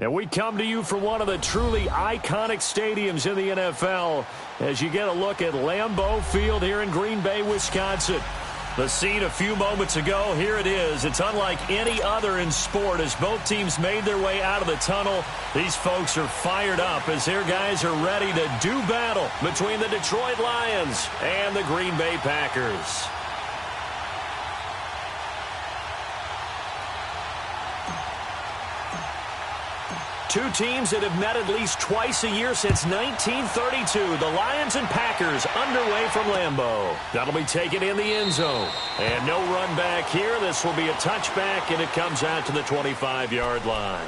And we come to you from one of the truly iconic stadiums in the NFL as you get a look at Lambeau Field here in Green Bay, Wisconsin. The scene a few moments ago, here it is. It's unlike any other in sport as both teams made their way out of the tunnel. These folks are fired up as their guys are ready to do battle between the Detroit Lions and the Green Bay Packers. Two teams that have met at least twice a year since 1932. The Lions and Packers underway from Lambeau. That'll be taken in the end zone. And no run back here. This will be a touchback, and it comes out to the 25-yard line.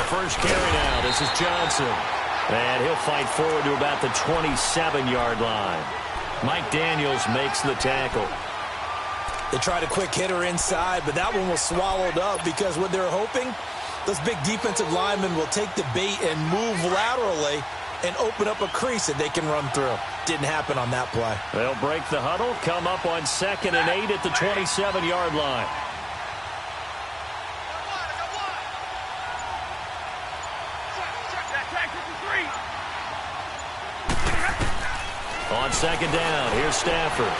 First carry now. This is Johnson. And he'll fight forward to about the 27-yard line. Mike Daniels makes the tackle. They tried a quick hitter inside, but that one was swallowed up because what they're hoping, those big defensive linemen will take the bait and move laterally and open up a crease that they can run through. Didn't happen on that play. They'll break the huddle, come up on 2nd and 8 at the 27-yard line. On 2nd down, here's Stafford.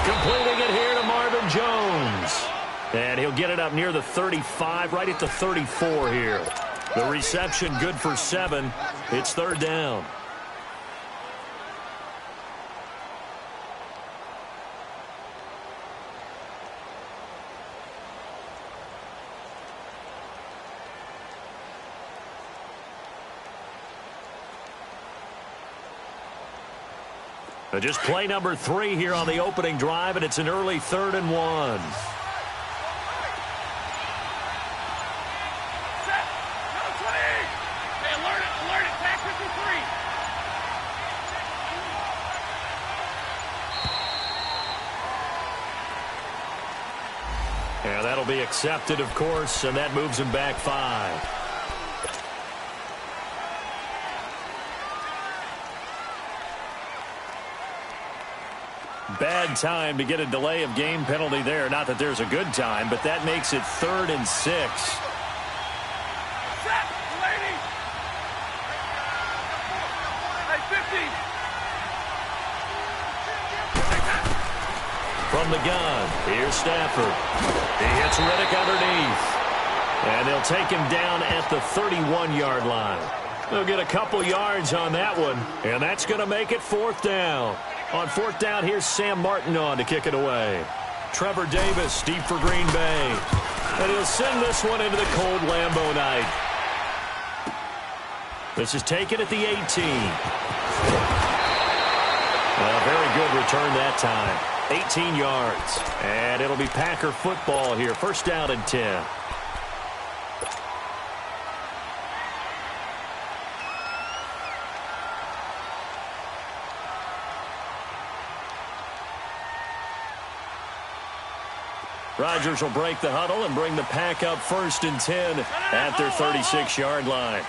Completing it here to Marvin Jones. And he'll get it up near the 35, right at the 34 here. The reception good for 7. It's 3rd down. Just play number 3 here on the opening drive, and it's an early 3rd and 1. And that'll be accepted, of course, and that moves him back 5. Bad time to get a delay of game penalty there. Not that there's a good time, but that makes it 3rd and 6. From the gun, here's Stafford. He hits Riddick underneath. And they'll take him down at the 31-yard line. They'll get a couple yards on that one, and that's going to make it 4th down. On 4th down, here's Sam Martin on to kick it away. Trevor Davis deep for Green Bay. And he'll send this one into the cold Lambeau night. This is taken at the 18. A very good return that time. 18 yards. And it'll be Packer football here. 1st down and 10. Rodgers will break the huddle and bring the Pack up 1st and 10 at their 36-yard line.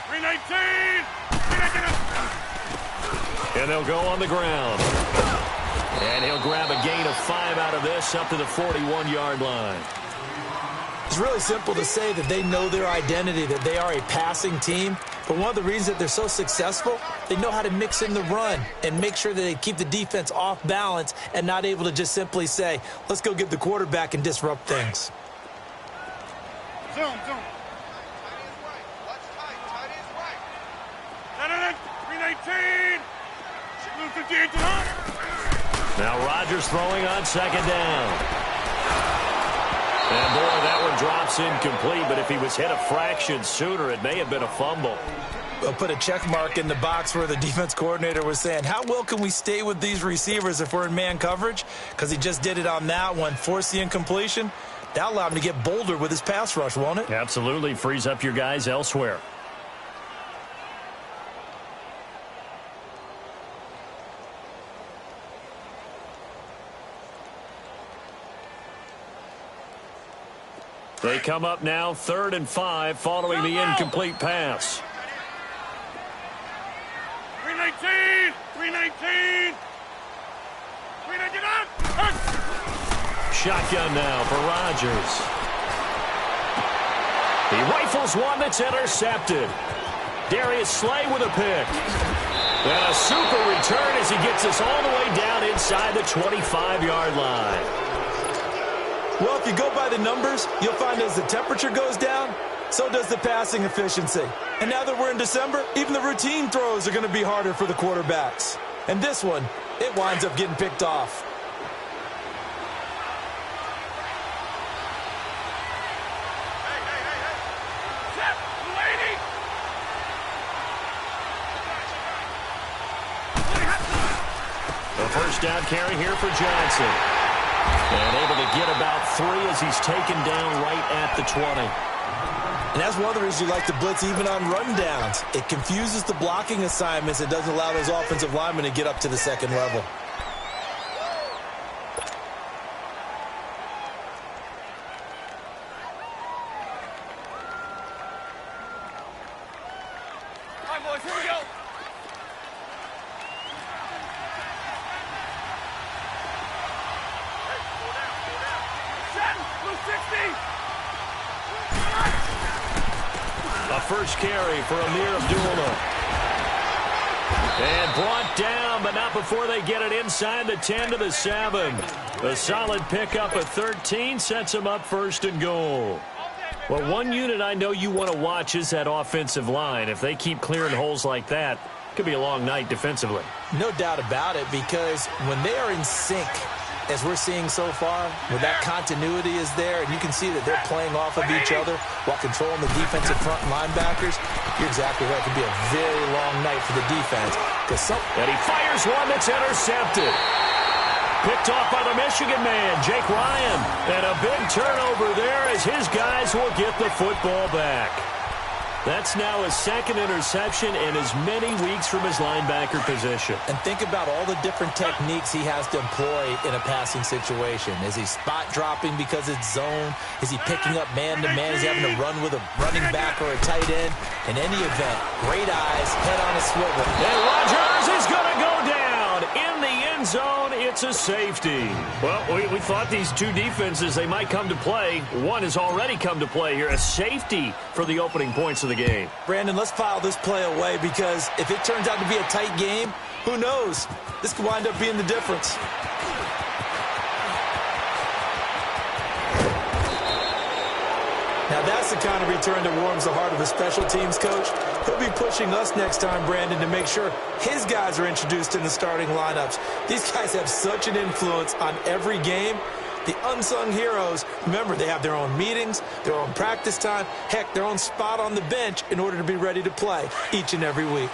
319. And they'll go on the ground. And he'll grab a gain of 5 out of this up to the 41-yard line. It's really simple to say that they know their identity, that they are a passing team. But one of the reasons that they're so successful, they know how to mix in the run and make sure that they keep the defense off balance and not able to just simply say, let's go get the quarterback and disrupt things. Zoom. Watch tight. Tight is right. 319. Now Rodgers throwing on 2nd down. And, boy, that one drops incomplete, but if he was hit a fraction sooner, it may have been a fumble. I'll put a check mark in the box where the defense coordinator was saying, how well can we stay with these receivers if we're in man coverage? Because he just did it on that one, forced the incompletion. That allowed him to get bolder with his pass rush, won't it? Absolutely. Frees up your guys elsewhere. They come up now 3rd and 5 following the incomplete pass. 319! 319! 319! Shotgun now for Rodgers. He rifles one that's intercepted. Darius Slay with a pick. And a super return as he gets us all the way down inside the 25-yard line. Well, if you go by the numbers, you'll find as the temperature goes down, so does the passing efficiency. And now that we're in December, even the routine throws are going to be harder for the quarterbacks. And this one, it winds up getting picked off. The first down carry here for Johnson. And able to get about 3 as he's taken down right at the 20. And that's one of the reasons you like to blitz even on rundowns. It confuses the blocking assignments. It doesn't allow those offensive linemen to get up to the second level. All right, boys, here we go. A first carry for Amir Abdullah. And brought down, but not before they get it inside the 10 to the 7. A solid pickup of 13 sets them up 1st and goal. Well, one unit I know you want to watch is that offensive line. If they keep clearing holes like that, it could be a long night defensively. No doubt about it, because when they are in sync, as we're seeing so far, where that continuity is there, and you can see that they're playing off of each other while controlling the defensive front linebackers, you're exactly right. It could be a very long night for the defense. And he fires one that's intercepted. Picked off by the Michigan man, Jake Ryan. And a big turnover there as his guys will get the football back. That's now his 2nd interception in as many weeks from his linebacker position. And think about all the different techniques he has to employ in a passing situation. Is he spot dropping because it's zone? Is he picking up man-to-man? Is he having to run with a running back or a tight end? In any event, great eyes, head on a swivel. And Rodgers is going to go down in the end zone. It's a safety. Well, we thought these two defenses, they might come to play. One has already come to play here. A safety for the opening points of the game. Brandon, let's file this play away, because if it turns out to be a tight game, who knows? This could wind up being the difference. Now that's the kind of return that warms the heart of a special teams coach. He'll be pushing us next time, Brandon, to make sure his guys are introduced in the starting lineups. These guys have such an influence on every game. The unsung heroes, remember, they have their own meetings, their own practice time, heck, their own spot on the bench in order to be ready to play each and every week.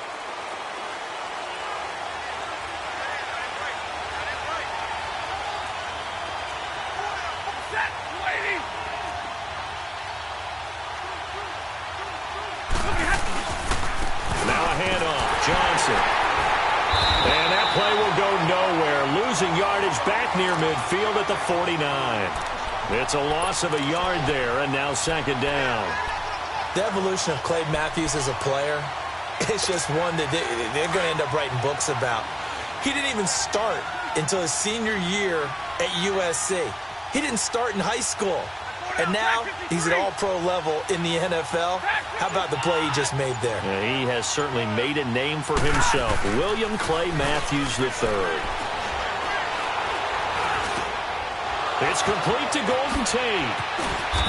Now a handoff, Johnson. And that play will go nowhere. Losing yardage back near midfield at the 49. It's a loss of a yard there, and now 2nd down. The evolution of Clay Matthews as a player, it's just one that they're going to end up writing books about. He didn't even start until his senior year at USC. He didn't start in high school. And now he's at all-pro level in the NFL. How about the play he just made there? Yeah, he has certainly made a name for himself. William Clay Matthews III. It's complete to Golden Tate.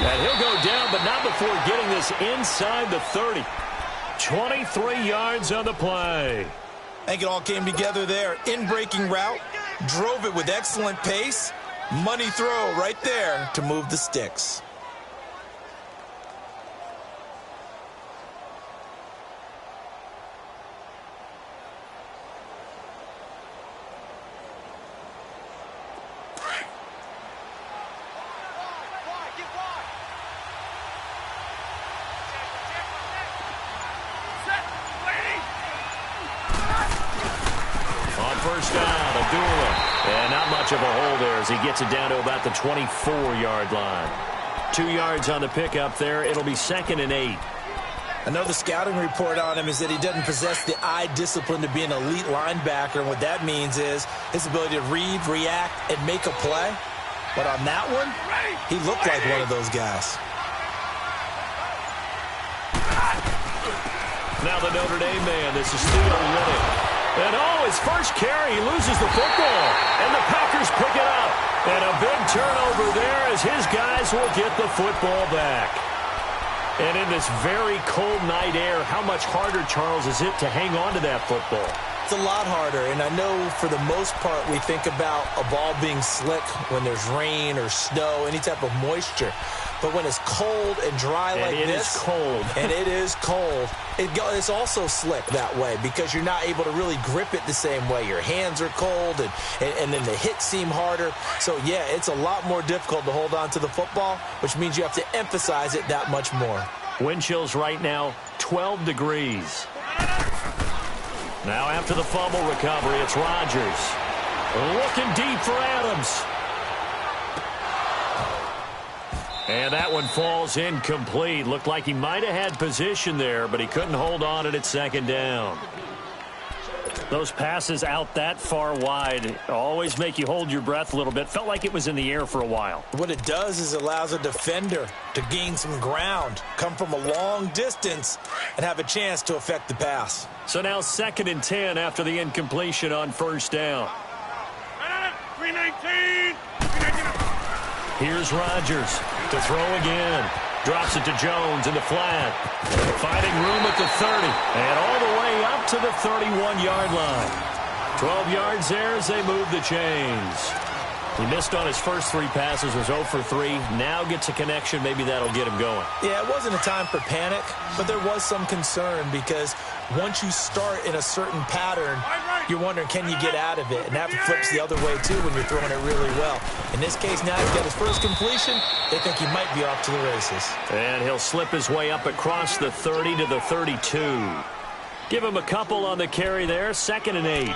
And he'll go down, but not before getting this inside the 30. 23 yards on the play. I think it all came together there. In-breaking route, drove it with excellent pace. Money throw right there to move the sticks. First down, Abdullah. And not much of a hole there as he gets it down to about the 24-yard line. 2 yards on the pickup there. It'll be 2nd and 8. I know the scouting report on him is that he doesn't possess the eye discipline to be an elite linebacker. And what that means is his ability to read, react, and make a play. But on that one, he looked like one of those guys. Now the Notre Dame man, this is Theo Riddick. And his first carry, he loses the football. And the Packers pick it up. And a big turnover there as his guys will get the football back. And in this very cold night air, how much harder, Charles, is it to hang on to that football? It's a lot harder, and I know for the most part we think about a ball being slick when there's rain or snow, any type of moisture. But when it's cold and dry like this, it is cold. And it is cold, it's also slick that way because you're not able to really grip it the same way. Your hands are cold, and then the hits seem harder. So, yeah, it's a lot more difficult to hold on to the football, which means you have to emphasize it that much more. Wind chills right now, 12 degrees. Now after the fumble recovery, it's Rodgers. Looking deep for Adams. And that one falls incomplete. Looked like he might have had position there, but he couldn't hold on at 2nd down. Those passes out that far wide always make you hold your breath a little bit. Felt like it was in the air for a while. What it does is it allows a defender to gain some ground, come from a long distance, and have a chance to affect the pass. So now 2nd and 10 after the incompletion on 1st down. 319. Here's Rodgers to throw again. Drops it to Jones in the flat. Finding room at the 30. And all the way up to the 31-yard line. 12 yards there as they move the chains. He missed on his first 3 passes, was 0 for 3. Now gets a connection. Maybe that'll get him going. Yeah, it wasn't a time for panic, but there was some concern because once you start in a certain pattern, you're wondering, can you get out of it? And that flips the other way, too, when you're throwing it really well. In this case, now he's got his first completion. They think he might be off to the races. And he'll slip his way up across the 30 to the 32. Give him a couple on the carry there. 2nd and 8.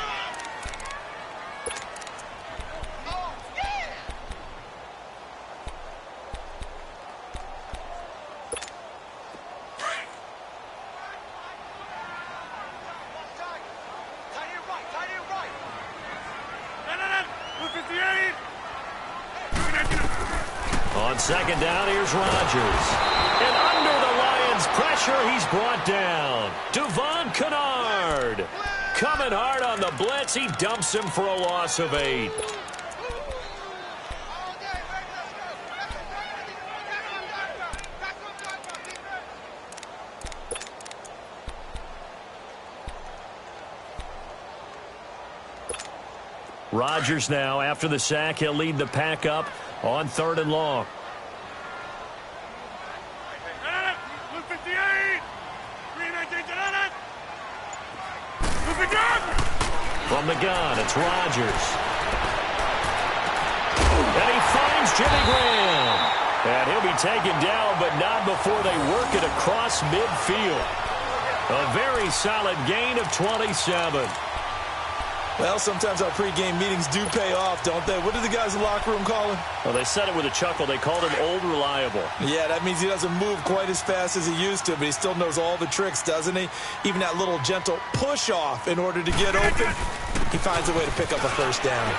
On 2nd down, here's Rodgers. And under the Lions' pressure, he's brought down. Devon Kennard. Coming hard on the blitz. He dumps him for a loss of 8. Rodgers now, after the sack, he'll lead the pack up on 3rd and long. From the gun, it's Rodgers. And he finds Jimmy Graham. And he'll be taken down, but not before they work it across midfield. A very solid gain of 27. Well, sometimes our pregame meetings do pay off, don't they? What do the guys in the locker room call him? Well, they said it with a chuckle. They called him Old Reliable. Yeah, that means he doesn't move quite as fast as he used to, but he still knows all the tricks, doesn't he? Even that little gentle push-off in order to get open, he finds a way to pick up a 1st down.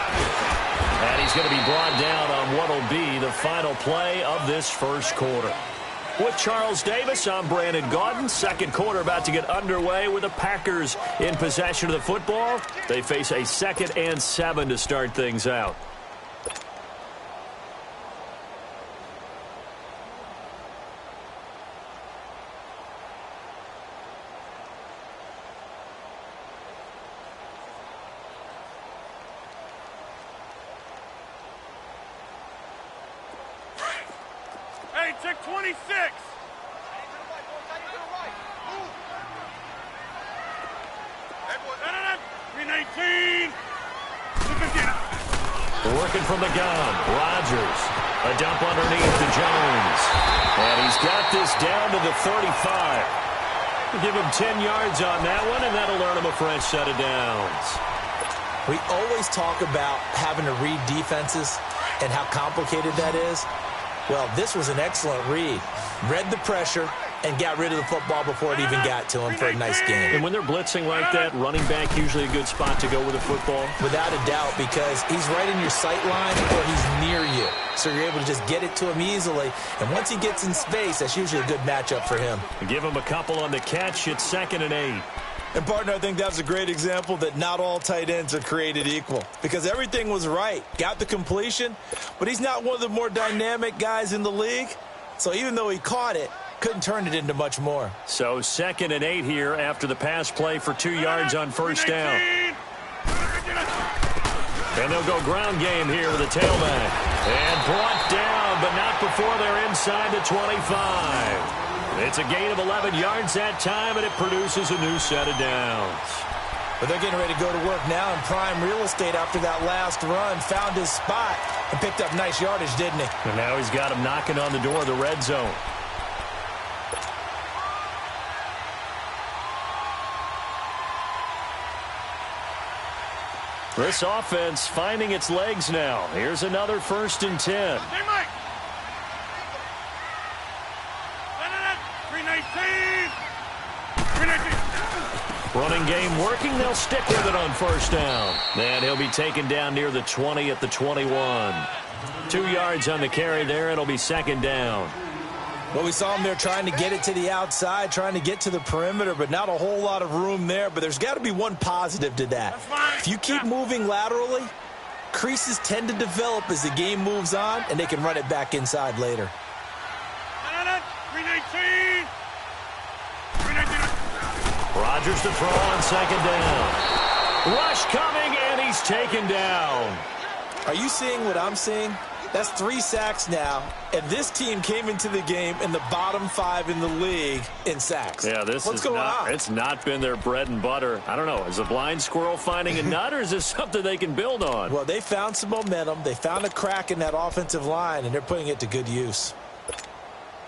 And he's going to be brought down on what will be the final play of this 1st quarter. With Charles Davis, I'm Brandon Gaudin. 2nd quarter about to get underway with the Packers in possession of the football. They face a 2nd and 7 to start things out. Hey, check 26. 319. Working from the gun, Rodgers. A dump underneath to Jones. And he's got this down to the 35. We'll give him 10 yards on that one, and that'll earn him a fresh set of downs. We always talk about having to read defenses and how complicated that is. Well, this was an excellent read. Read the pressure and got rid of the football before it even got to him for a nice game. And when they're blitzing like that, running back usually a good spot to go with a football? Without a doubt, because he's right in your sight line or he's near you. So you're able to just get it to him easily. And once he gets in space, that's usually a good matchup for him. Give him a couple on the catch. It's 2nd and 8. And, partner, I think that's a great example that not all tight ends are created equal because everything was right. Got the completion, but he's not one of the more dynamic guys in the league. So even though he caught it, couldn't turn it into much more. So 2nd and 8 here after the pass play for 2 yards on first down. And they'll go ground game here with a tailback. And brought down, but not before they're inside the 25. It's a gain of 11 yards that time, and it produces a new set of downs. But they're getting ready to go to work now in prime real estate after that last run. Found his spot and picked up nice yardage, didn't he? And now he's got him knocking on the door of the red zone. This offense finding its legs now. Here's another 1st and 10. Hey, Mike. 319. 319. Running game working. They'll stick with it on first down. And he'll be taken down near the 20 at the 21. 2 yards on the carry there. It'll be 2nd down. Well, we saw him there trying to get it to the outside, trying to get to the perimeter, but not a whole lot of room there. But there's got to be one positive to that. If you keep moving laterally, creases tend to develop as the game moves on, and they can run it back inside later. 319. 319. Rodgers to throw on 2nd down. Rush coming, and he's taken down. Are you seeing what I'm seeing? That's 3 sacks now, and this team came into the game in the bottom 5 in the league in sacks. Yeah, what's going on? It's not been their bread and butter. I don't know. Is a blind squirrel finding a nut, or is this something they can build on? Well, they found some momentum. They found a crack in that offensive line, and they're putting it to good use.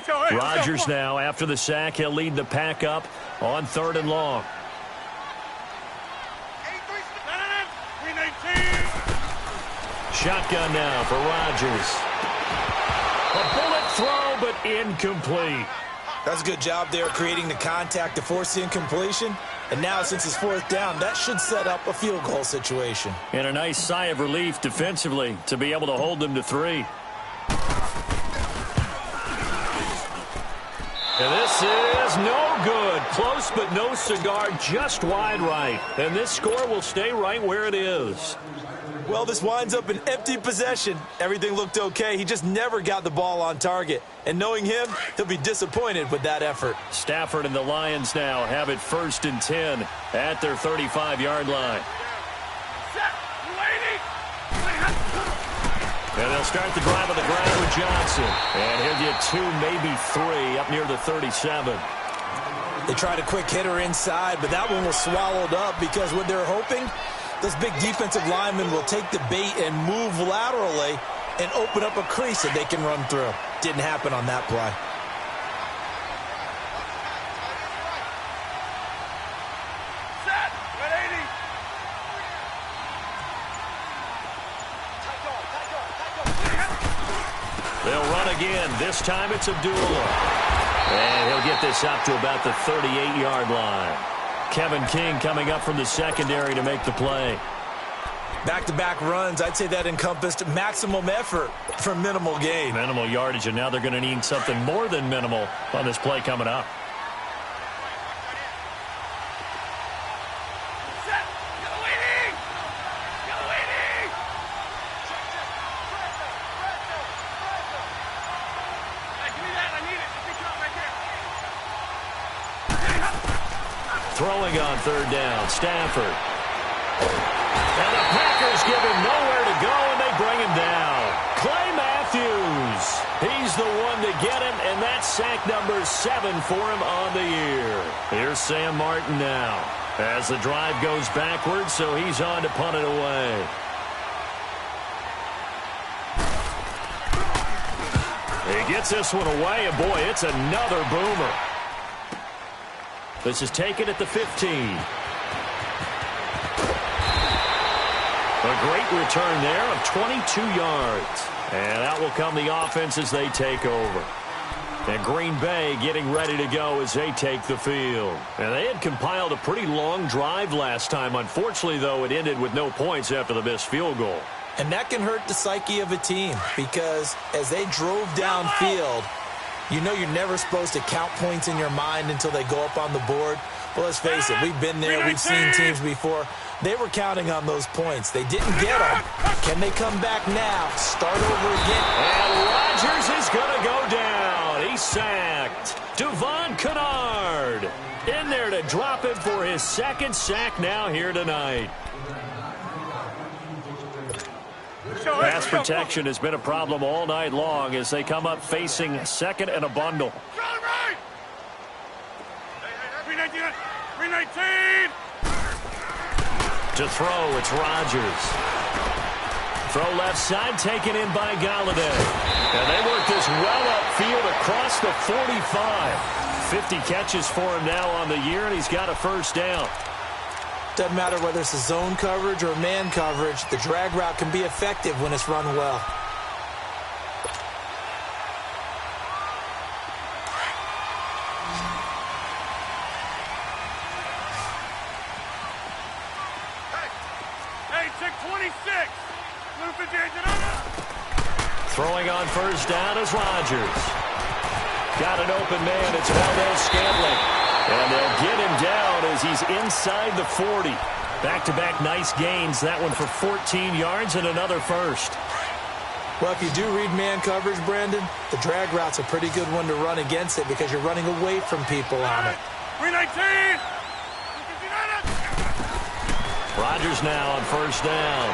Rodgers now, after the sack, he'll lead the pack up on 3rd and long. 319. Shotgun now for Rodgers. A bullet throw, but incomplete. That's a good job there creating the contact to force the incompletion. And now, since it's 4th down, that should set up a field goal situation. And a nice sigh of relief defensively to be able to hold them to 3. And this is no good. Close, but no cigar, just wide right. And this score will stay right where it is. Well, this winds up an empty possession. Everything looked okay. He just never got the ball on target. And knowing him, he'll be disappointed with that effort. Stafford and the Lions now have it 1st and 10 at their 35-yard line. And they'll start the drive on the ground with Johnson. And he'll get 2, maybe 3 up near the 37. They tried a quick hitter inside, but that one was swallowed up because what they're hoping, those big defensive linemen will take the bait and move laterally and open up a crease that they can run through. Didn't happen on that play. Set. 180. They'll run again. This time it's Abdullah. And he'll get this up to about the 38-yard line. Kevin King coming up from the secondary to make the play. Back-to-back runs, I'd say that encompassed maximum effort for minimal gain. Minimal yardage, and now they're going to need something more than minimal on this play coming up. Throwing on 3rd down, Stafford. And the Packers give him nowhere to go, and they bring him down. Clay Matthews, he's the one to get him, and that's sack number 7 for him on the year. Here's Sam Martin now as the drive goes backwards, so he's on to punt it away. He gets this one away, and boy, it's another boomer. This is taken at the 15. A great return there of 22 yards. And out will come the offense as they take over. And Green Bay getting ready to go as they take the field. And they had compiled a pretty long drive last time. Unfortunately, though, it ended with no points after the missed field goal. And that can hurt the psyche of a team because as they drove downfield, you know you're never supposed to count points in your mind until they go up on the board. Well, let's face it, we've been there, we've seen teams before. They were counting on those points. They didn't get them. Can they come back now, start over again? And Rodgers is going to go down. He's sacked. Devon Kennard in there to drop him for his second sack now here tonight. Pass protection has been a problem all night long as they come up facing second and a bundle. 319. To throw, it's Rodgers. Throw left side, taken in by Galladay. And they work this well upfield across the 45. 50 catches for him now on the year, and he's got a first down. Doesn't matter whether it's a zone coverage or man coverage, the drag route can be effective when it's run well. Hey, check 26. Throwing on first down is Rodgers. Got an open man. It's Valdez-Scantling. And they'll get him down as he's inside the 40. Back-to-back nice gains. That one for 14 yards and another first. Well, if you do read man coverage, Brandon, the drag route's a pretty good one to run against it because you're running away from people on it. 319. Rodgers now on first down.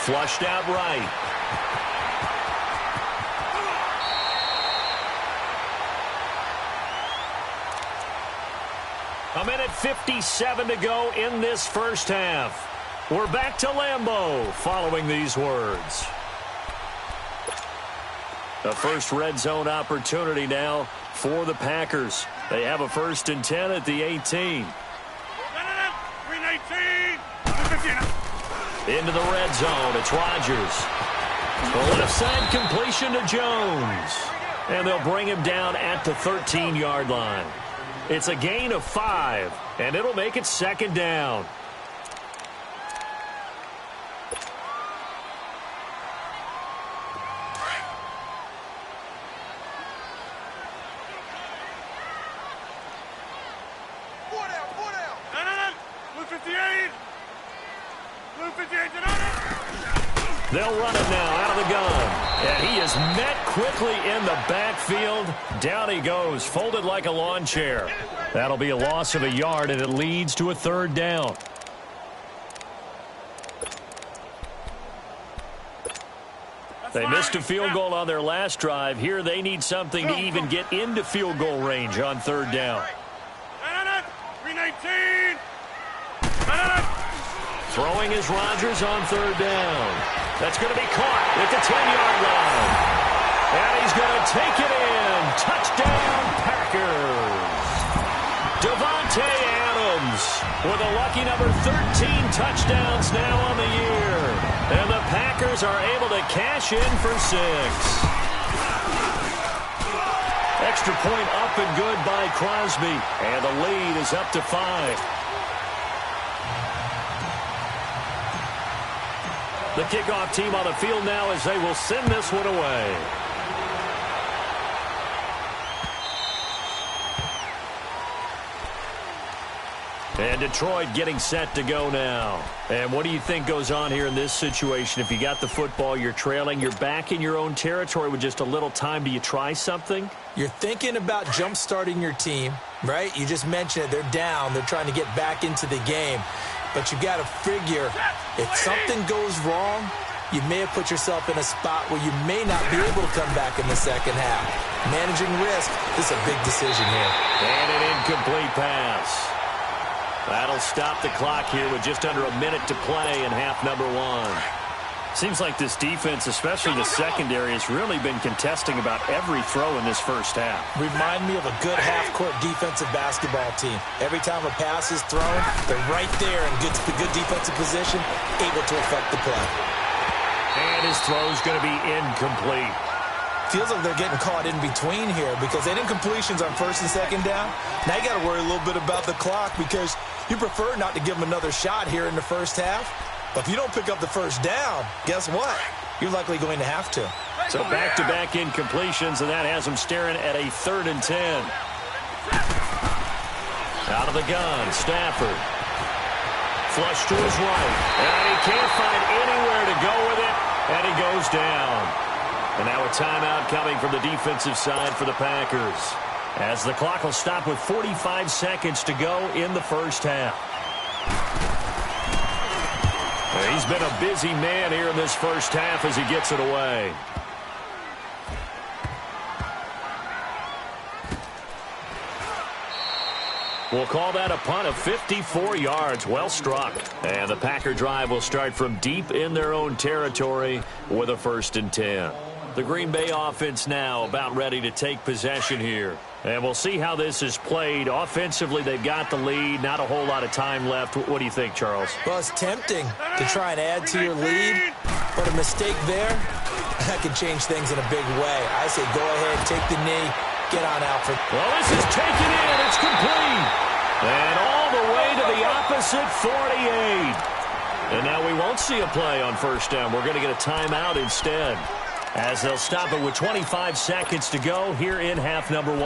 Flushed out right. A minute 57 to go in this first half. We're back to Lambeau following these words. The first red zone opportunity now for the Packers. They have a 1st and 10 at the 18. 319. Into the red zone. It's Rodgers. The left side completion to Jones. And they'll bring him down at the 13-yard line. It's a gain of 5, and it'll make it 2nd down. Blue 58. Blue 58. They'll run it now out of the gun. And he is met quickly in the backfield. Down he goes, folded like a lawn chair. That'll be a loss of a yard, and it leads to a 3rd down. They missed a field goal on their last drive. Here they need something to even get into field goal range on 3rd down. 319. Throwing is Rodgers on 3rd down. That's going to be caught at the 10-yard line. And he's going to take it in. Touchdown, Packers. Davante Adams with a lucky number 13 touchdowns now on the year. And the Packers are able to cash in for 6. Extra point up and good by Crosby. And the lead is up to 5. The kickoff team on the field now as they will send this one away. And Detroit getting set to go now. And what do you think goes on here in this situation? If you got the football, you're trailing, you're back in your own territory with just a little time. Do you try something? You're thinking about jump-starting your team, right? You just mentioned it. They're down. They're trying to get back into the game. But you got to figure if something goes wrong, you may have put yourself in a spot where you may not be able to come back in the second half. Managing risk, this is a big decision here. And an incomplete pass. That'll stop the clock here with just under a minute to play in half number 1. Seems like this defense, especially the secondary, has really been contesting about every throw in this first half. Remind me of a good half-court defensive basketball team. Every time a pass is thrown, they're right there in good defensive position, able to affect the play. And his throw's going to be incomplete. Feels like they're getting caught in between here because they didn't completions on first and second down. Now you got to worry a little bit about the clock because you prefer not to give them another shot here in the first half. But if you don't pick up the first down, guess what? You're likely going to have to. So back-to-back incompletions, and that has them staring at a 3rd and 10. Out of the gun, Stafford. Flush to his right. And he can't find anywhere to go with it, and he goes down. And now a timeout coming from the defensive side for the Packers, as the clock will stop with 45 seconds to go in the first half. He's been a busy man here in this first half as he gets it away. We'll call that a punt of 54 yards. Well struck. And the Packer drive will start from deep in their own territory with a 1st and 10. The Green Bay offense now about ready to take possession here. And we'll see how this is played. Offensively, they've got the lead. Not a whole lot of time left. What do you think, Charles? Well, it's tempting to try and add to your lead, but a mistake there, that can change things in a big way. I say go ahead, take the knee, get on out for... Well, this is taken in. It's complete. And all the way to the opposite 48. And now we won't see a play on first down. We're going to get a timeout instead, as they'll stop it with 25 seconds to go here in half number 1.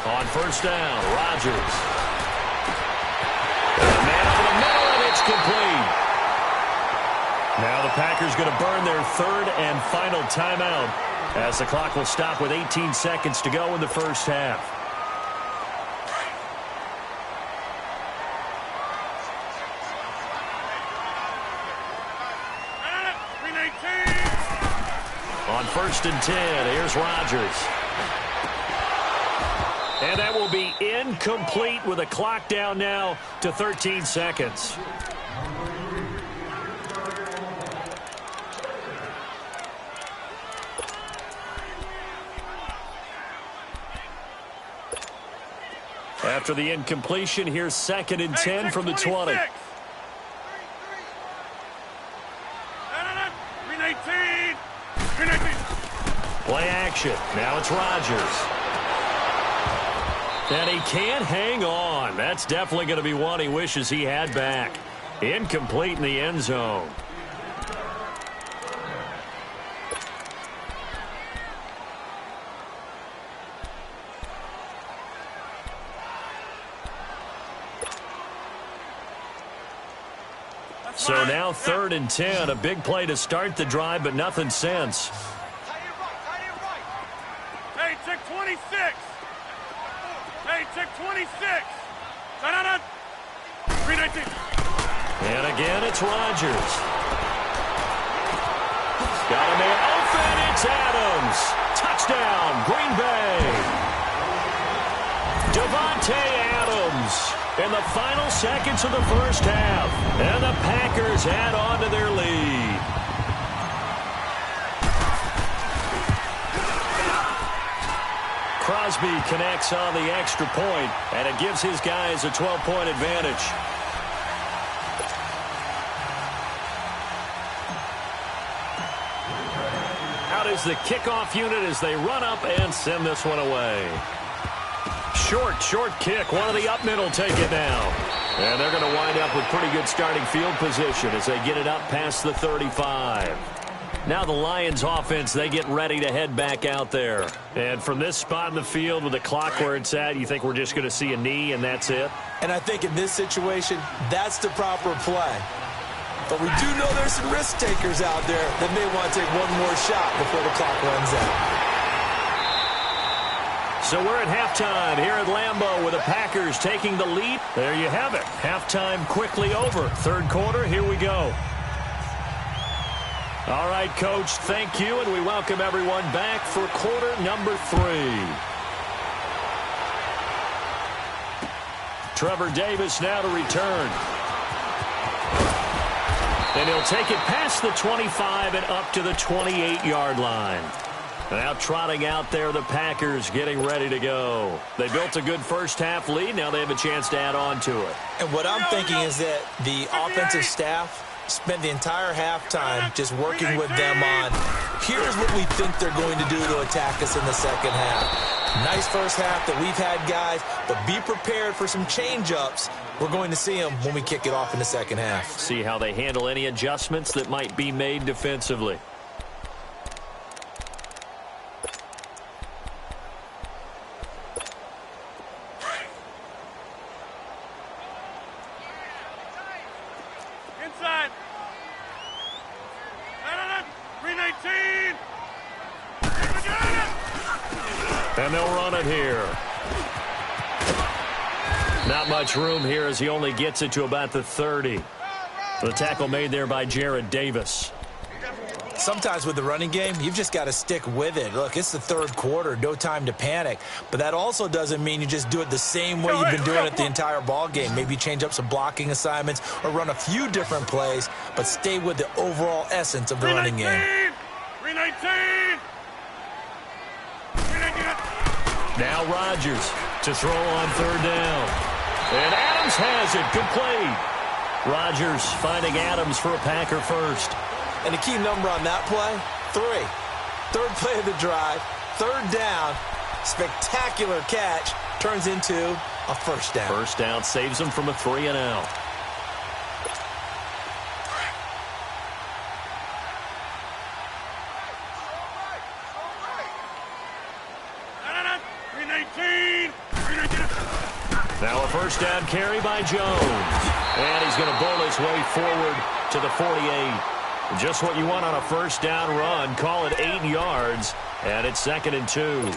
On first down, Rodgers. And a man over the middle, and it's complete. Now the Packers going to burn their 3rd and final timeout, as the clock will stop with 18 seconds to go in the first half. On 1st and 10, here's Rodgers. And that will be incomplete with a clock down now to 13 seconds. After the incompletion, here's 2nd and 10 from the 20. Play action. Now it's Rodgers. And he can't hang on. That's definitely going to be one he wishes he had back. Incomplete in the end zone. So now 3rd and 10. A big play to start the drive, but nothing since. Hey, check 26. Hey, check 26. Da-da-da. 319. And again, it's Rodgers. Got a man open. It's Adams. Touchdown, Green Bay. Davante Adams in the final seconds of the first half. And the Packers add on to their lead. Crosby connects on the extra point, and it gives his guys a 12-point advantage. Out is the kickoff unit as they run up and send this one away. Short kick. One of the up men will take it now. And they're going to wind up with pretty good starting field position as they get it up past the 35. Now the Lions offense, they get ready to head back out there. And from this spot in the field with the clock where it's at, you think we're just going to see a knee and that's it? And I think in this situation, that's the proper play. But we do know there's some risk takers out there that may want to take one more shot before the clock runs out. So we're at halftime here at Lambeau with the Packers taking the lead. There you have it. Halftime quickly over. Third quarter, here we go. All right, Coach, thank you, and we welcome everyone back for quarter number 3. Trevor Davis now to return. And he'll take it past the 25 and up to the 28-yard line. Now trotting out there, the Packers getting ready to go. They built a good first-half lead. Now they have a chance to add on to it. And what I'm thinking is that the offensive staff spent the entire halftime just working with them on, here's what we think they're going to do to attack us in the second half. Nice first half that we've had, guys, but be prepared for some change-ups. We're going to see them when we kick it off in the second half. See how they handle any adjustments that might be made defensively. Inside. 319. And they'll run it here. Not much room here as he only gets it to about the 30. The tackle made there by Jared Davis. Sometimes with the running game, you've just got to stick with it. Look, it's the third quarter, no time to panic. But that also doesn't mean you just do it the same way you've been doing it the entire ball game. Maybe change up some blocking assignments or run a few different plays, but stay with the overall essence of the running game. 319. Now Rodgers to throw on third down. And Adams has it. Good play. Rodgers finding Adams for a Packer first. And the key number on that play, 3. Third play of the drive, third down, spectacular catch, turns into a first down. First down saves him from a 3-and-out. Now a first down carry by Jones. And he's going to bowl his way forward to the 48. Just what you want on a first down run. Call it 8 yards. And it's 2nd and 2.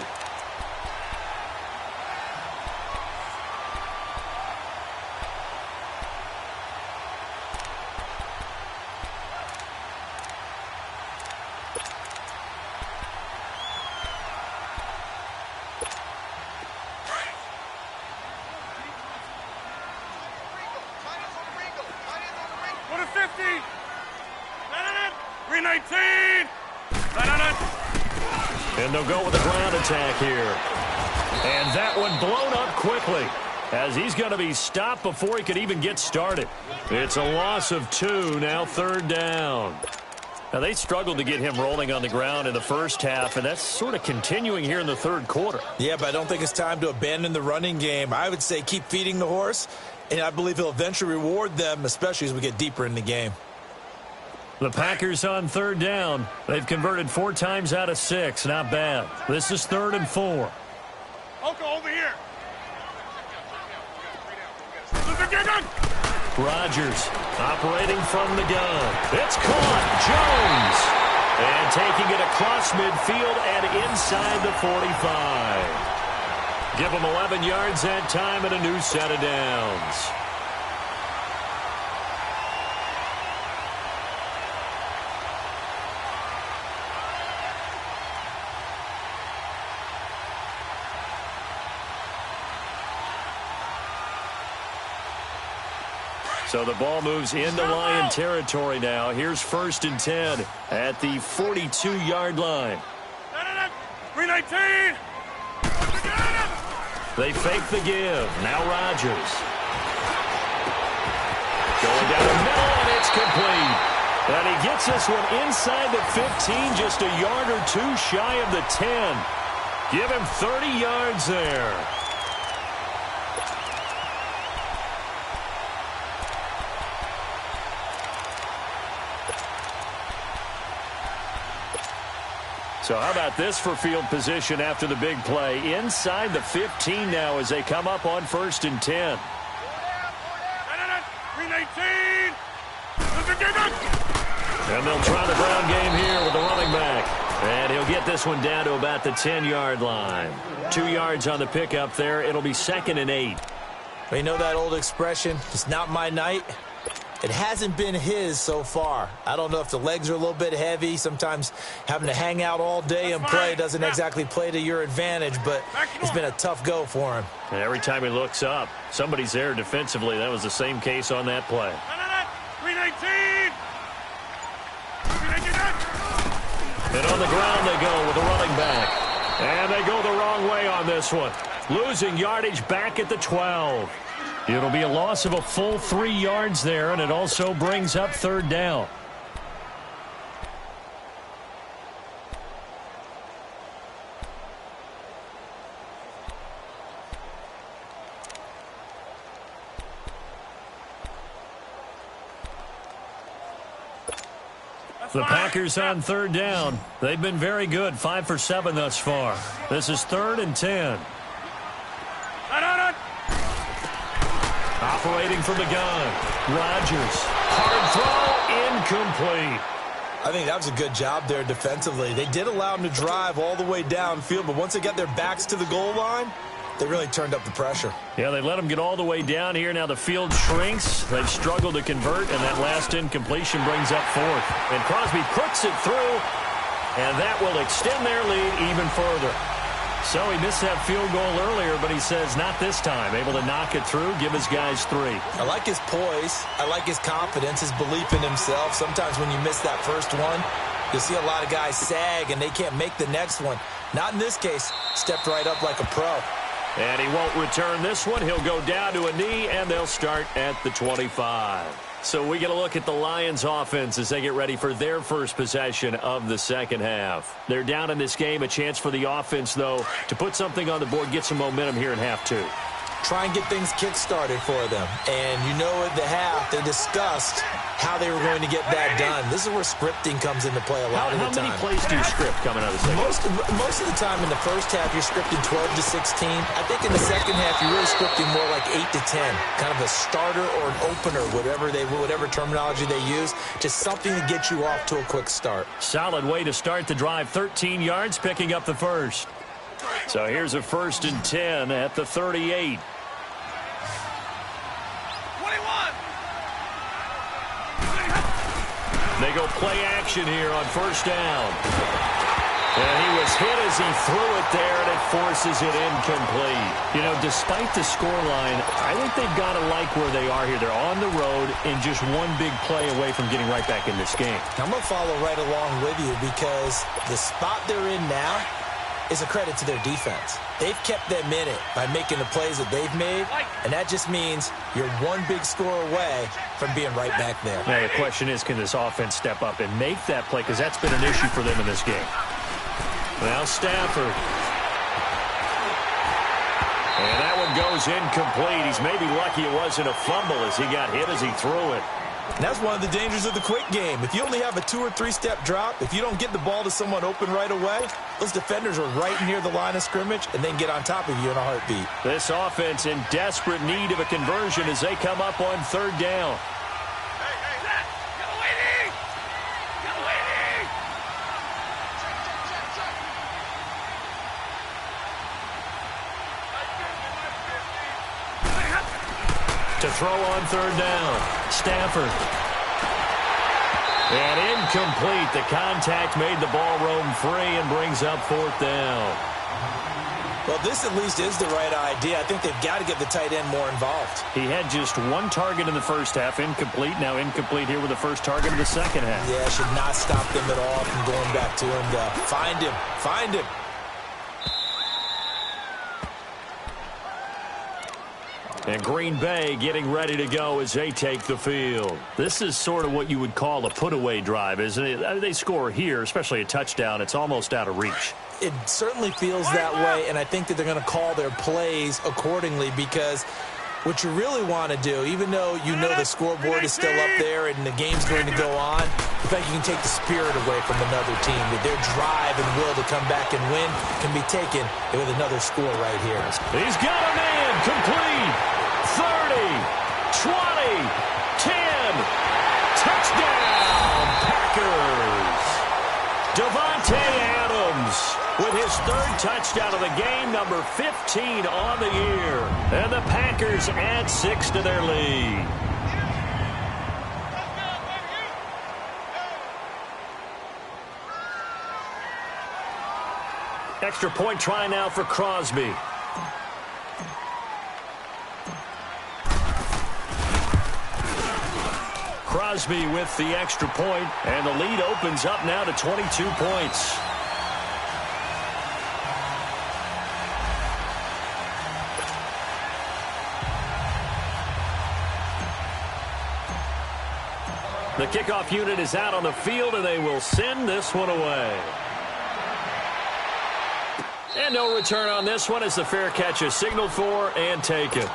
And they'll go with a ground attack here. And that one blown up quickly as he's going to be stopped before he could even get started. It's a loss of 2, now third down. Now they struggled to get him rolling on the ground in the first half, and that's sort of continuing here in the third quarter. Yeah, but I don't think it's time to abandon the running game. I would say keep feeding the horse, and I believe he'll eventually reward them, especially as we get deeper in the game. The Packers on third down. They've converted 4 times out of 6. Not bad. This is 3rd and 4. Oka, over here. Rodgers operating from the gun. It's caught. Jones. And taking it across midfield and inside the 45. Give them 11 yards that time and a new set of downs. So the ball moves into Lion territory now. Here's 1st and 10 at the 42-yard line. 319. They fake the give. Now Rodgers. Going down the middle, and it's complete. And he gets this one inside the 15, just a yard or 2 shy of the 10. Give him 30 yards there. So how about this for field position after the big play? Inside the 15 now as they come up on 1st and 10. 319. And they'll try the ground game here with the running back. And he'll get this one down to about the 10-yard line. 2 yards on the pickup there. It'll be 2nd and 8. Well, you know that old expression, it's not my night? It hasn't been his so far. I don't know if the legs are a little bit heavy. Sometimes having to hang out all day and play doesn't exactly play to your advantage, but it's been a tough go for him. And every time he looks up, somebody's there defensively. That was the same case on that play. 319. And on the ground they go with a running back. And they go the wrong way on this one. Losing yardage back at the 12. It'll be a loss of a full 3 yards there, and it also brings up third down. The Packers on third down. They've been very good, 5 for 7 thus far. This is 3rd and 10. Operating from the gun. Rodgers. Hard throw, incomplete. I think that was a good job there defensively. They did allow them to drive all the way downfield, but once they got their backs to the goal line, they really turned up the pressure. Yeah, they let them get all the way down here. Now the field shrinks. They've struggled to convert, and that last incompletion brings up 4th. And Crosby puts it through, and that will extend their lead even further. So he missed that field goal earlier, but he says not this time. Able to knock it through, give his guys 3. I like his poise. I like his confidence, his belief in himself. Sometimes when you miss that first one, you'll see a lot of guys sag, and they can't make the next one. Not in this case. Stepped right up like a pro. And he won't return this one. He'll go down to a knee, and they'll start at the 25. So we get a look at the Lions offense as they get ready for their first possession of the second half. They're down in this game. A chance for the offense, though, to put something on the board, get some momentum here in half 2. Try and get things kick-started for them. And you know at the half, they discussed how they were going to get that done. This is where scripting comes into play a lot of the time. How many plays do you script coming out of the second half? Most of the time in the first half, you're scripting 12 to 16. I think in the second half, you're really scripting more like 8 to 10. Kind of a starter or an opener, whatever terminology they use. Just something to get you off to a quick start. Solid way to start the drive. 13 yards, picking up the first. So here's a 1st and 10 at the 38. 21. They go play action here on first down. And he was hit as he threw it there, and it forces it incomplete. You know, despite the scoreline, I think they've got to like where they are here. They're on the road and just one big play away from getting right back in this game. I'm going to follow right along with you because the spot they're in now is a credit to their defense. They've kept them in it by making the plays that they've made, and that just means you're one big score away from being right back there. Now, the question is, can this offense step up and make that play? Because that's been an issue for them in this game. Now Stafford. And that one goes incomplete. He's maybe lucky it wasn't a fumble as he got hit as he threw it. And that's one of the dangers of the quick game. If you only have a 2- or 3-step drop, if you don't get the ball to someone open right away, those defenders are right near the line of scrimmage and then get on top of you in a heartbeat. This offense in desperate need of a conversion as they come up on third down. To throw on third down, Stafford. And incomplete. The contact made the ball roam free and brings up 4th down. Well, this at least is the right idea. I think they've got to get the tight end more involved. He had just 1 target in the first half, incomplete. Now incomplete here with the first target of the second half. Yeah, should not stop them at all from going back to him. Find him. Find him. And Green Bay getting ready to go as they take the field. This is sort of what you would call a put-away drive, isn't it? They score here, especially a touchdown. It's almost out of reach. It certainly feels that way, and I think that they're going to call their plays accordingly because what you really want to do, even though you know the scoreboard is still up there and the game's going to go on, I think you can take the spirit away from another team. That their drive and will to come back and win can be taken with another score right here. He's got a man complete. 30, 20, 10. Touchdown, Packers. Davante Adams with his 3rd touchdown of the game, number 15 on the year. And the Packers add 6 to their lead. Extra point try now for Crosby. Crosby with the extra point, and the lead opens up now to 22 points. The kickoff unit is out on the field, and they will send this one away. And no return on this one as the fair catch is signaled for and taken.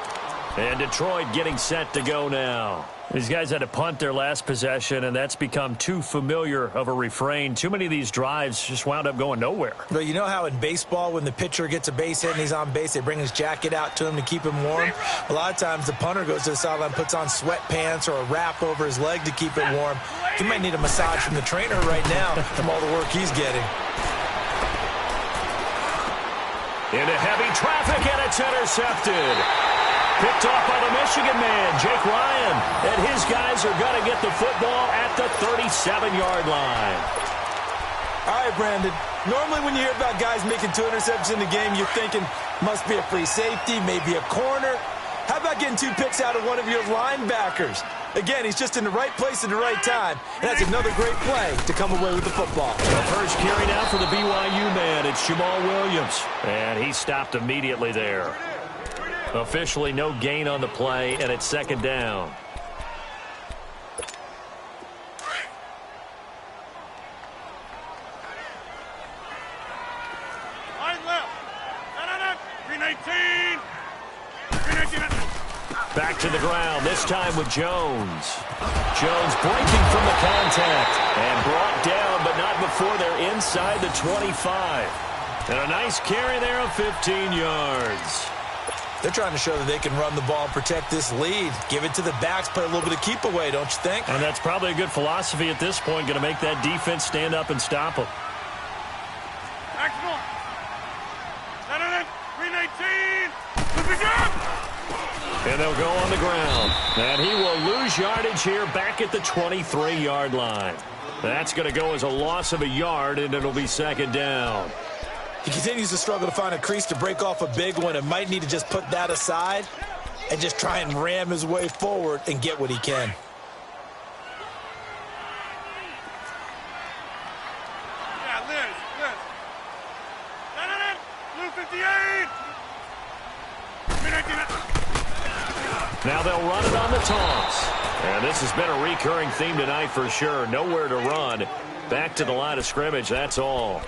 And Detroit getting set to go now. These guys had to punt their last possession, and that's become too familiar of a refrain. Too many of these drives just wound up going nowhere. Well, you know how in baseball when the pitcher gets a base hit and he's on base, they bring his jacket out to him to keep him warm? A lot of times the punter goes to the sideline, puts on sweatpants or a wrap over his leg to keep it warm. He might need a massage from the trainer right now from all the work he's getting. Into heavy traffic, and it's intercepted. Picked off by the Michigan man, Jake Ryan. And his guys are going to get the football at the 37-yard line. All right, Brandon. Normally when you hear about guys making 2 interceptions in the game, you're thinking must be a free safety, maybe a corner. How about getting 2 picks out of one of your linebackers? Again, he's just in the right place at the right time. And that's another great play to come away with the football. The first carry now for the BYU man. It's Jamal Williams. And he stopped immediately there. Officially no gain on the play, and it's second down. Line left. 319. 319. Back to the ground, this time with Jones. Jones breaking from the contact and brought down, but not before they're inside the 25. And a nice carry there of 15 yards. They're trying to show that they can run the ball and protect this lead. Give it to the backs, play a little bit of keep away, don't you think? And that's probably a good philosophy at this point, going to make that defense stand up and stop them. Excellent. 319. And they'll go on the ground. And he will lose yardage here back at the 23-yard line. That's going to go as a loss of a yard, and it'll be second down. He continues to struggle to find a crease to break off a big one and might need to just put that aside and just try and ram his way forward and get what he can. Yeah, Liz. Blue 58. 319. Now they'll run it on the toss. And this has been a recurring theme tonight for sure. Nowhere to run. Back to the line of scrimmage, that's all.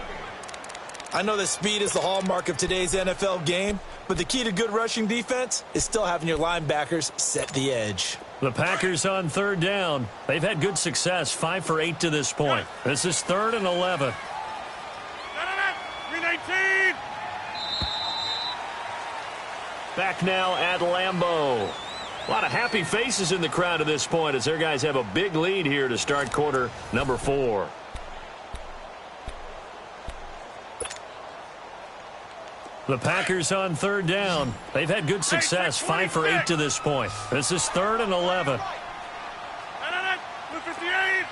I know that speed is the hallmark of today's NFL game, but the key to good rushing defense is still having your linebackers set the edge. The Packers on third down. They've had good success, 5 for 8 to this point. This is 3rd and 11. 319. Back now at Lambeau. A lot of happy faces in the crowd at this point as their guys have a big lead here to start quarter number 4. The Packers on third down. They've had good success, 5 for 8 to this point. This is 3rd and 11. Blue 58.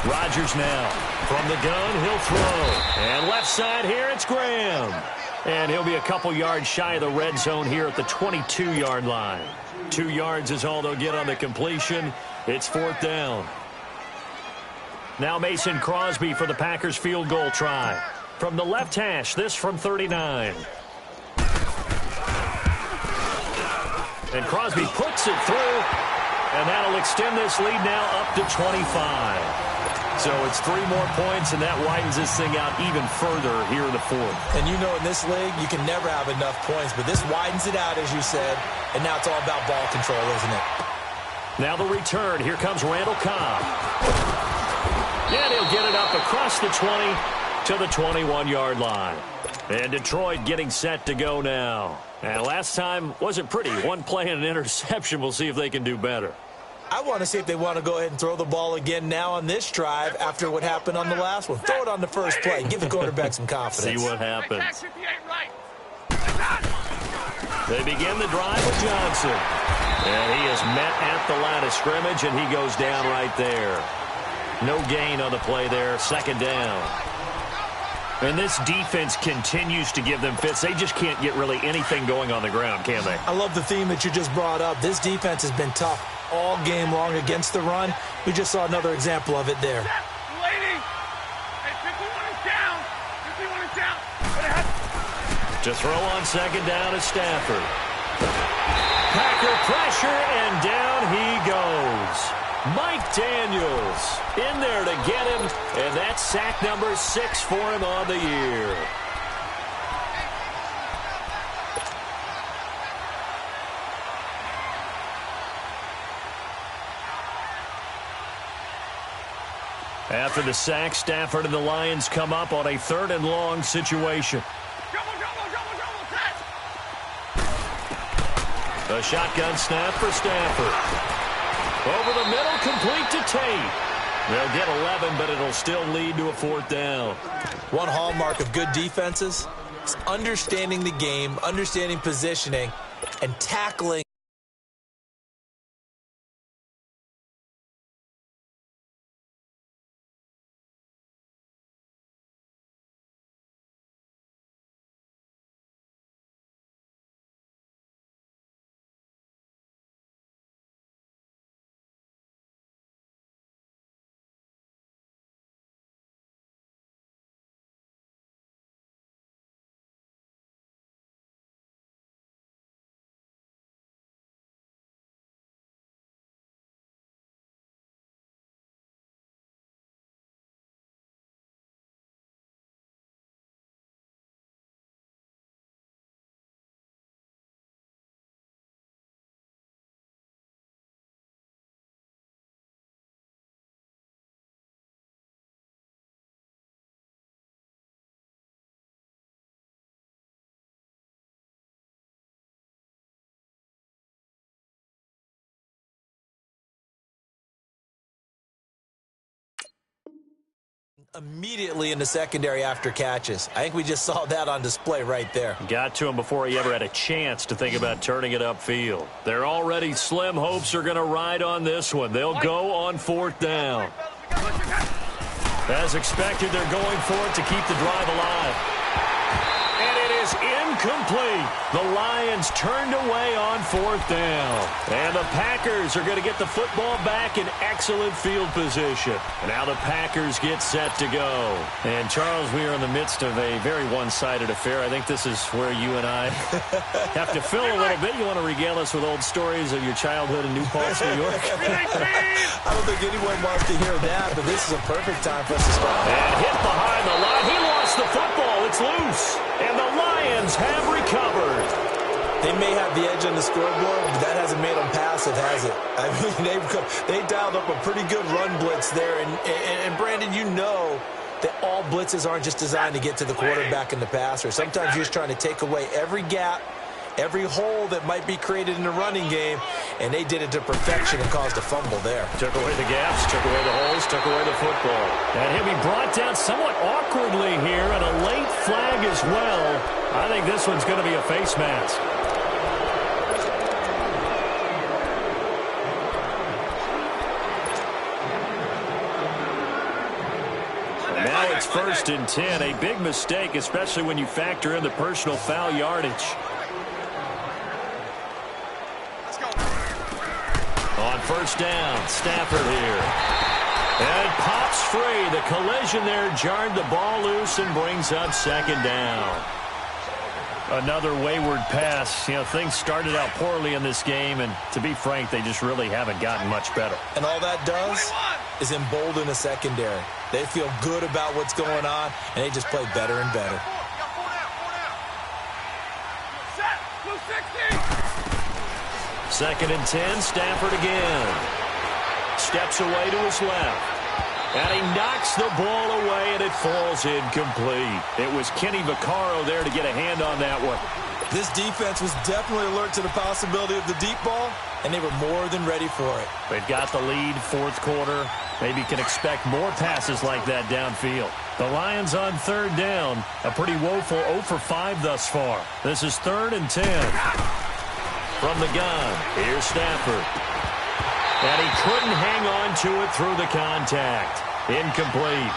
Rodgers now. From the gun, he'll throw. And left side here, it's Graham. And he'll be a couple yards shy of the red zone here at the 22-yard line. 2 yards is all they'll get on the completion. It's 4th down. Now Mason Crosby for the Packers field goal try. From the left hash, this from 39. And Crosby puts it through. And that'll extend this lead now up to 25. So it's 3 more points, and that widens this thing out even further here in the 4th. And you know in this league, you can never have enough points, but this widens it out, as you said, and now it's all about ball control, isn't it? Now the return. Here comes Randall Cobb. And he'll get it up across the 20 to the 21-yard line. And Detroit getting set to go now. And last time wasn't pretty. 1 play and an interception. We'll see if they can do better. I want to see if they want to go ahead and throw the ball again now on this drive after what happened on the last one. Throw it on the first play. Give the quarterback some confidence. See what happens. They begin the drive with Johnson. And he is met at the line of scrimmage, and he goes down right there. No gain on the play there. Second down. And this defense continues to give them fits. They just can't get really anything going on the ground, can they? I love the theme that you just brought up. This defense has been tough all game long against the run. We just saw another example of it there. To throw on second down is Stafford. Packer pressure, and down he goes. Mike Daniels in there to get him, and that's sack number 6 for him on the year. After the sack, Stafford and the Lions come up on a 3rd and long situation. A shotgun snap for Stafford. Over the middle, complete to Tate. They'll get 11, but it'll still lead to a 4th down. One hallmark of good defenses is understanding the game, understanding positioning, and tackling. Immediately in the secondary after catches. I think we just saw that on display right there. Got to him before he ever had a chance to think about turning it upfield. Their already slim hopes are going to ride on this one. They'll go on 4th down. As expected, they're going for it to keep the drive alive. And it is incomplete. The Lions turned away on 4th down. And the Packers are going to get the football back in excellent field position. And now the Packers get set to go. And, Charles, we are in the midst of a very one-sided affair. I think this is where you and I have to fill a little bit. You want to regale us with old stories of your childhood in New Paltz, New York? I don't think anyone wants to hear that, but this is a perfect time for us to start. And hit behind the line. He lost the football. It's loose. And the Lions have recovered. They may have the edge on the scoreboard, but that hasn't made them passive, has it? I mean, they dialed up a pretty good run blitz there. And Brandon, you know that all blitzes aren't just designed to get to the quarterback and the passer. Sometimes you're just trying to take away every gap, every hole that might be created in the running game, and they did it to perfection and caused a fumble there. Took away the gaps, took away the holes, took away the football. And he'll be brought down somewhat awkwardly here, and a late flag as well. I think this one's going to be a face mask. Now it's 1st and 10, a big mistake, especially when you factor in the personal foul yardage. On 1st down, Stafford here. And pops free. The collision there jarred the ball loose and brings up 2nd down. Another wayward pass. You know, things started out poorly in this game, and to be frank, they just really haven't gotten much better. And all that does is embolden the secondary. They feel good about what's going on, and they just play better and better. 2nd and 10, Stafford again. Steps away to his left. And he knocks the ball away, and it falls incomplete. It was Kenny Vaccaro there to get a hand on that one. This defense was definitely alert to the possibility of the deep ball, and they were more than ready for it. They've got the lead, 4th quarter. Maybe can expect more passes like that downfield. The Lions on 3rd down. A pretty woeful 0 for 5 thus far. This is 3rd and 10. From the gun, here's Stafford. And he couldn't hang on to it through the contact. Incomplete.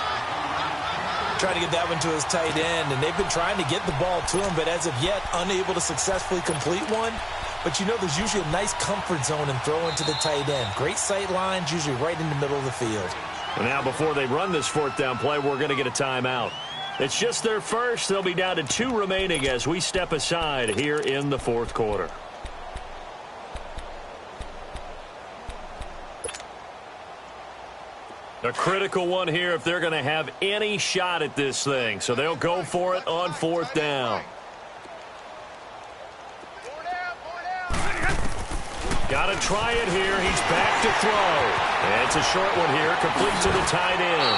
Trying to get that one to his tight end, and they've been trying to get the ball to him, but as of yet, unable to successfully complete one. But you know there's usually a nice comfort zone in throwing to the tight end. Great sight lines, usually right in the middle of the field. Well, now before they run this fourth down play, we're going to get a timeout. It's just their first. They'll be down to 2 remaining as we step aside here in the fourth quarter. A critical one here if they're going to have any shot at this thing. So they'll go for it on fourth down. Got to try it here. He's back to throw. And it's a short one here, complete to the tight end.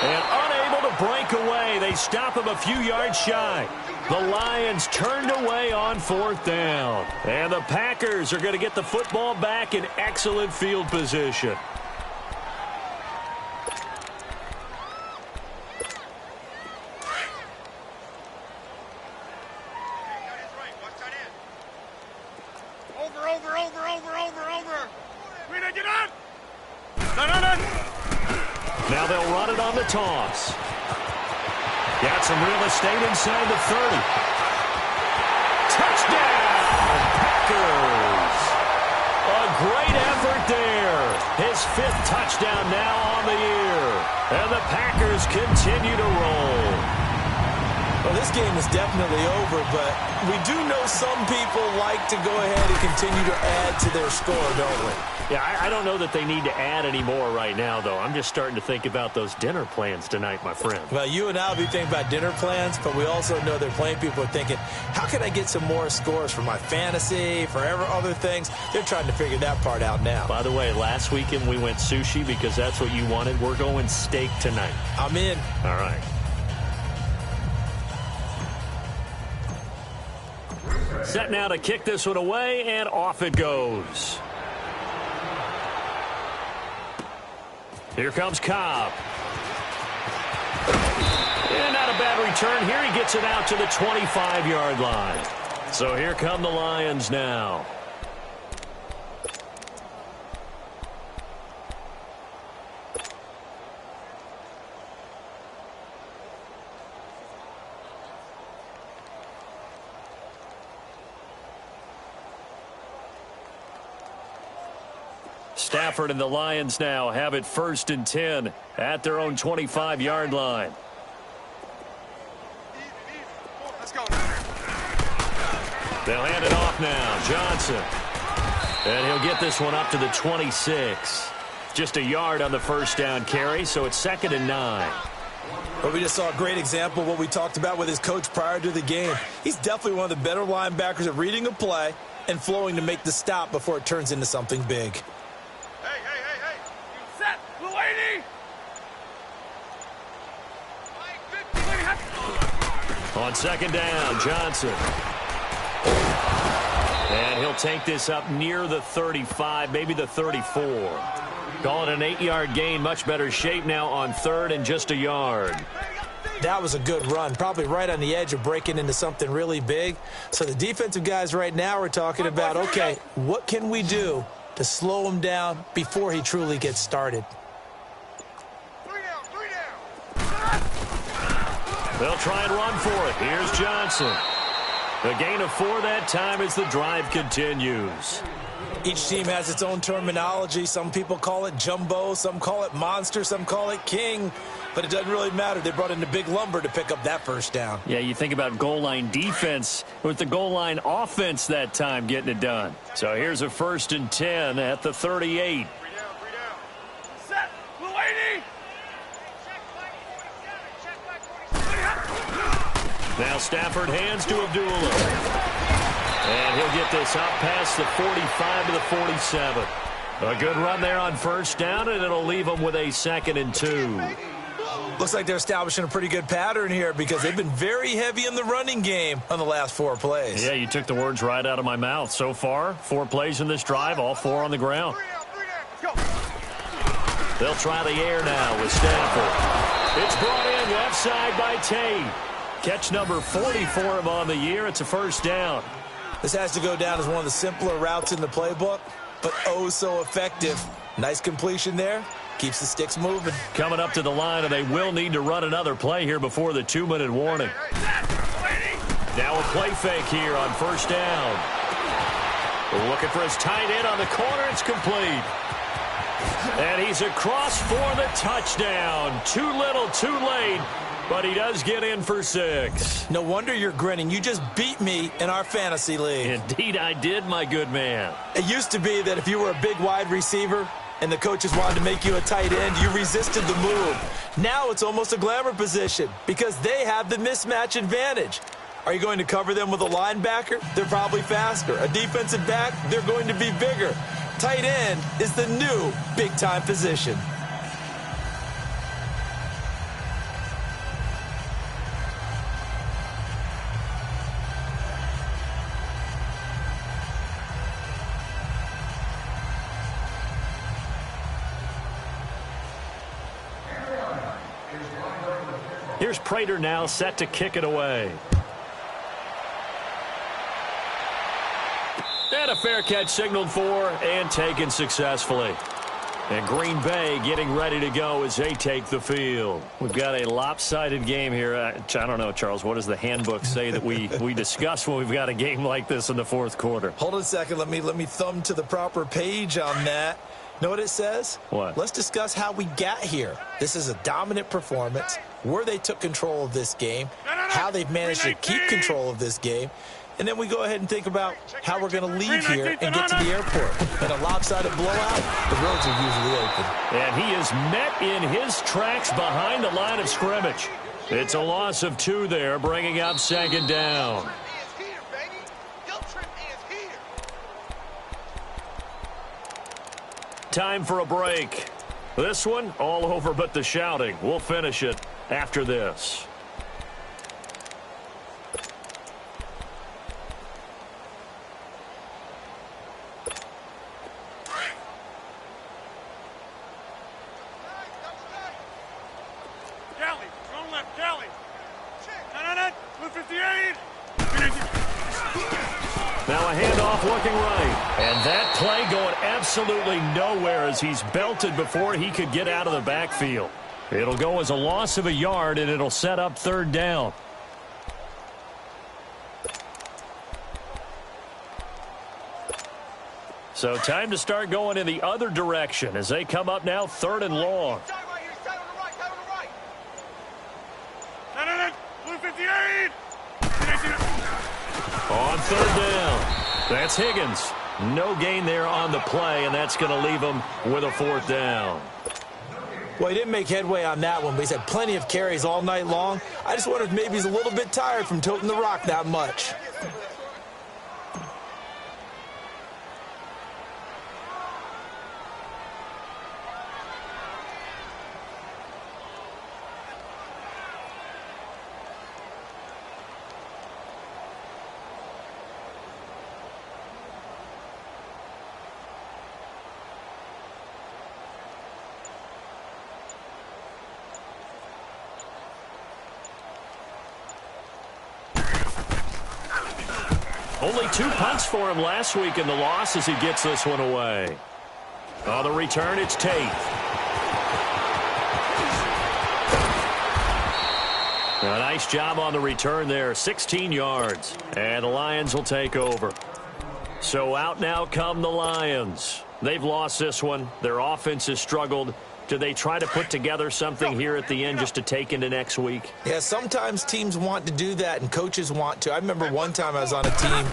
And unable to break away. They stop him a few yards shy. The Lions turned away on fourth down. And the Packers are going to get the football back in excellent field position. Now they'll run it on the toss. Got some real estate inside the 30. Touchdown, Packers. A great effort there. His 5th touchdown now on the year. And the Packers continue to roll. Well, this game is definitely over, but we do know some people like to go ahead and continue to add to their score, don't we? Yeah, I don't know that they need to add any more right now, though. I'm just starting to think about those dinner plans tonight, my friend. Well, you and I will be thinking about dinner plans, but we also know there are plenty of people are thinking, how can I get some more scores for my fantasy, for other things? They're trying to figure that part out now. By the way, last weekend we went sushi because that's what you wanted. We're going steak tonight. I'm in. All right. Set now to kick this one away, and off it goes. Here comes Cobb. And not a bad return here. He gets it out to the 25-yard line. So here come the Lions now. Stafford and the Lions now have it 1st and 10 at their own 25-yard line. Let's go. They'll hand it off now. Johnson. And he'll get this one up to the 26. Just a yard on the first down carry, so it's 2nd and 9. Well, we just saw a great example of what we talked about with his coach prior to the game. He's definitely one of the better linebackers at reading a play and flowing to make the stop before it turns into something big. On 2nd down, Johnson. And he'll take this up near the 35, maybe the 34. Call it an 8-yard gain. Much better shape now on 3rd and just a yard. That was a good run, probably right on the edge of breaking into something really big. So the defensive guys right now are talking about, okay, what can we do to slow him down before he truly gets started? They'll try and run for it. Here's Johnson. A gain of 4 that time as the drive continues. Each team has its own terminology. Some people call it jumbo, some call it monster, some call it king. But it doesn't really matter. They brought in the big lumber to pick up that first down. Yeah, you think about goal line defense with the goal line offense that time getting it done. So here's a 1st and 10 at the 38. Set. Mulaney. Now Stafford hands to Abdullah. And he'll get this up past the 45 to the 47. A good run there on first down, and it'll leave them with a 2nd and 2. Looks like they're establishing a pretty good pattern here because they've been very heavy in the running game on the last 4 plays. Yeah, you took the words right out of my mouth. So far, 4 plays in this drive, all 4 on the ground. They'll try the air now with Stafford. It's brought in left side by Tate. Catch number 40 for him on the year. It's a first down. This has to go down as one of the simpler routes in the playbook, but oh so effective. Nice completion there, Keeps the sticks moving. Coming up to the line, and they will need to run another play here before the 2-minute warning. Now a play fake here on first down. Looking for his tight end on the corner. It's complete. And he's across for the touchdown. Too little, too late. But he does get in for 6. No wonder you're grinning. You just beat me in our fantasy league. Indeed I did, my good man. It used to be that if you were a big wide receiver and the coaches wanted to make you a tight end, you resisted the move. Now it's almost a glamour position because they have the mismatch advantage. Are you going to cover them with a linebacker? They're probably faster. A defensive back? They're going to be bigger. Tight end is the new big-time position. Here's Prater now set to kick it away. And a fair catch signaled for and taken successfully. And Green Bay getting ready to go as they take the field. We've got a lopsided game here. I don't know, Charles, what does the handbook say that we discuss when we've got a game like this in the fourth quarter? Hold on a second. Let me thumb to the proper page on that. Know what it says? What? Let's discuss how we got here. This is a dominant performance, where they took control of this game, how they've managed to keep control of this game, and then we go ahead and think about how we're going to leave here and get to the airport. In a lopsided blowout, the roads are usually open. And he is met in his tracks behind the line of scrimmage. It's a loss of 2 there, bringing up second down. Time for a break. This one, all over but the shouting. We'll finish it after this. Now a handoff looking right. And that play going absolutely nowhere as he's belted before he could get out of the backfield. It'll go as a loss of a yard, and it'll set up third down. So time to start going in the other direction as they come up now third and long. On third down, that's Higgins. No gain there on the play, and that's going to leave him with a fourth down. Well, he didn't make headway on that one, but he's had plenty of carries all night long. I just wonder if maybe he's a little bit tired from toting the rock that much. Only 2 punts for him last week in the loss as he gets this one away. On the return, it's Tate. A nice job on the return there, 16 yards. And the Lions will take over. So out now come the Lions. They've lost this one. Their offense has struggled. Do they try to put together something here at the end just to take into next week? Yeah, sometimes teams want to do that and coaches want to. I remember one time I was on a team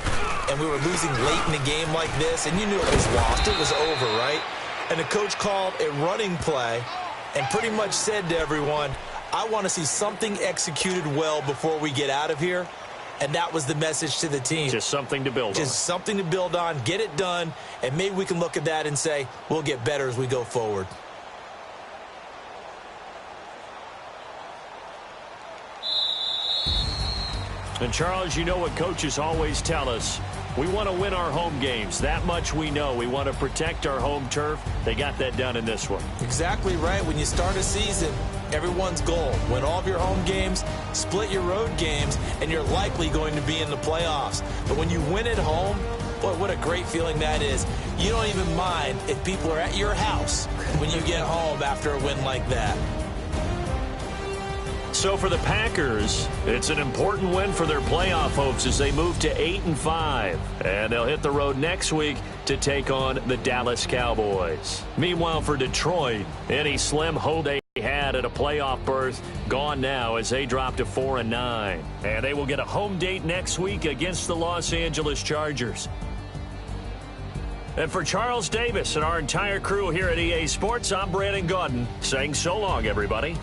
and we were losing late in a game like this, and you knew it was lost. It was over, right? And the coach called a running play and pretty much said to everyone, I want to see something executed well before we get out of here. And that was the message to the team. Just something to build on. Just something to build on, get it done, and maybe we can look at that and say, we'll get better as we go forward. And, Charles, you know what coaches always tell us. We want to win our home games. That much we know. We want to protect our home turf. They got that done in this one. Exactly right. When you start a season, everyone's goal, win all of your home games, split your road games, and you're likely going to be in the playoffs. But when you win at home, Boy, what a great feeling that is. You don't even mind if people are at your house when you get home after a win like that. So for the Packers, it's an important win for their playoff hopes as they move to 8-5. And they'll hit the road next week to take on the Dallas Cowboys. Meanwhile, for Detroit, any slim hope they had at a playoff berth gone now as they drop to 4-9. And they will get a home date next week against the Los Angeles Chargers. And for Charles Davis and our entire crew here at EA Sports, I'm Brandon Gaudin saying so long, everybody.